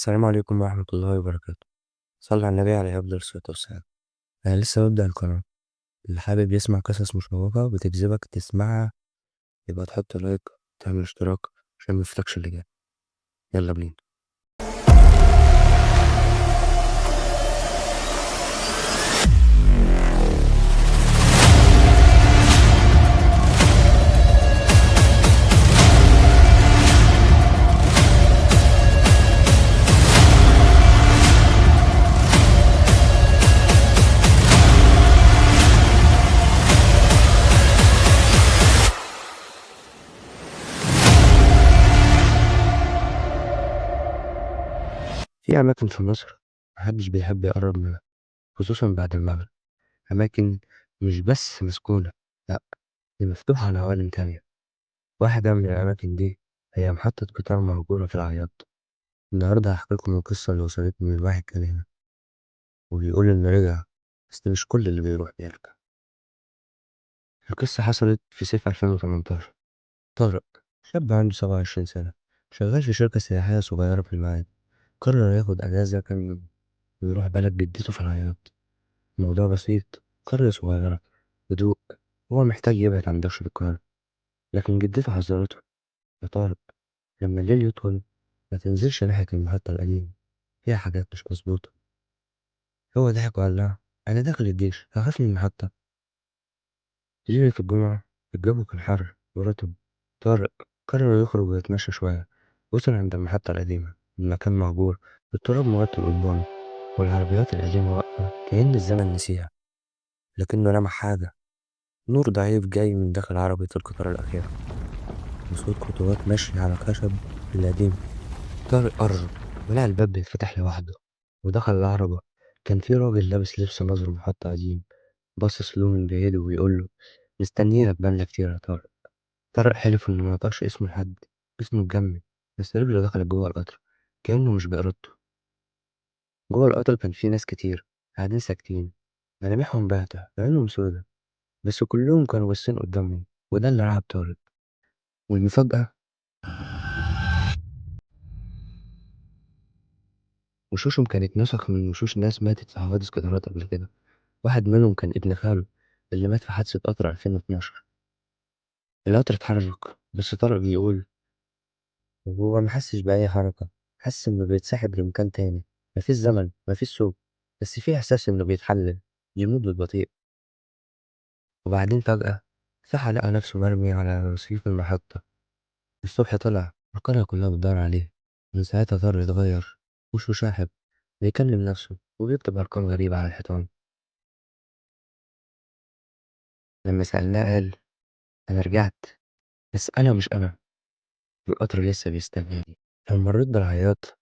السلام عليكم ورحمة الله وبركاته. صلى على النبي عليه أفضل الصلاة والسلام. أنا لسه ببدأ القناة، اللي حابب يسمع قصص مشوقة بتجذبك تسمعها يبقى تحط لايك وتعمل اشتراك عشان ميفوتكش اللي جاي. يلا بينا. في أماكن في مصر محدش بيحب يقرب منها، خصوصا بعد المغرب. أماكن مش بس مسكونة، لأ، دي مفتوحة على عوالم تانية. واحدة من الأماكن دي هي محطة قطار مهجورة في العياط. النهاردة هحكيلكم القصة اللي وصلتني من واحد كان هنا وبيقول إنه رجع، بس مش كل اللي بيروح بيرجع. القصة حصلت في صيف 2018. طارق، شاب عنده 27 سنة، شغال في شركة سياحية صغيرة في المعادي. قرر ياخد أجازة كام يوم ويروح بلد جدته في العياط. الموضوع بسيط، قرية صغيرة، هدوء. هو محتاج يبعد عن دوشة القاهرة، لكن جدته حذرته: يا طارق، لما الليل يدخل ما تنزلش ناحية المحطة القديمة، فيها حاجات مش مظبوطة. هو ضحك وقال لها: أنا داخل الجيش، هخاف من المحطة. ليلة الجمعة الجو كان حر ورطب. طارق قرر يخرج ويتمشى شوية. وصل عند المحطة القديمة، المكان مهجور، التراب مغطي قضبانه والعربيات القديمة واقفة كأن الزمن نسيها. لكنه لمح حاجة: نور ضعيف جاي من داخل عربية القطار الأخيرة، وصوت خطوات ماشية على الخشب القديم. طارق قرب ولقى الباب بيتفتح لوحده ودخل العربة. كان في راجل لابس لبس نظر محطة قديم، باصص له من بعيد وبيقول له: مستنيينك بقالنا كتير يا طارق. طارق حلف إنه ميقدرش اسمه لحد، اسمه اتجمد. بس رجله دخلت جوه القطر كأنه مش بإرادته. جوه القطر كان في ناس كتير قاعدين ساكتين، ملامحهم باهتة، عيونهم سودا، بس كلهم كانوا باصين قدامهم. وده اللي رعب طارق. والمفاجأة، وشوشهم كانت نسخ من وشوش ناس ماتت في حوادث قطارات قبل كده. واحد منهم كان ابن خاله اللي مات في حادثة قطر 2012. القطر اتحرك بس طارق بيقول وهو محسش بأي حركة، حس إنه بيتسحب لمكان تاني. مفيش زمن، مفيش صوت، بس في إحساس إنه بيتحلل، بيموت بالبطيء. وبعدين فجأة صحى لقى نفسه مرمي على رصيف المحطة. الصبح طلع القرية كلها بتدور عليه. من ساعتها طارق اتغير، وشه شاحب، بيكلم نفسه وبيكتب أرقام غريبة على الحيطان. لما سألناه قال: أنا رجعت، بس أنا مش أنا، القطر لسه بيستناني. لما مريت بالعياط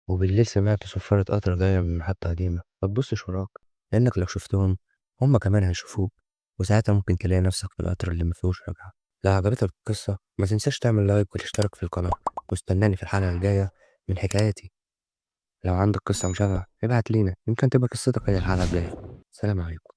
وبالليل سمعت صفارة قطر جاية من محطة قديمة، ما تبصش وراك، لأنك لو شفتهم هما كمان هيشوفوك، وساعتها ممكن تلاقي نفسك في القطر اللي مفيهوش رجعة. لو عجبتك القصة ما تنساش تعمل لايك وتشترك في القناة، واستناني في الحلقة الجاية من حكاياتي. لو عندك قصة مشابهة ابعت لينا، يمكن تبقى قصتك هي الحلقة الجاية. سلام عليكم.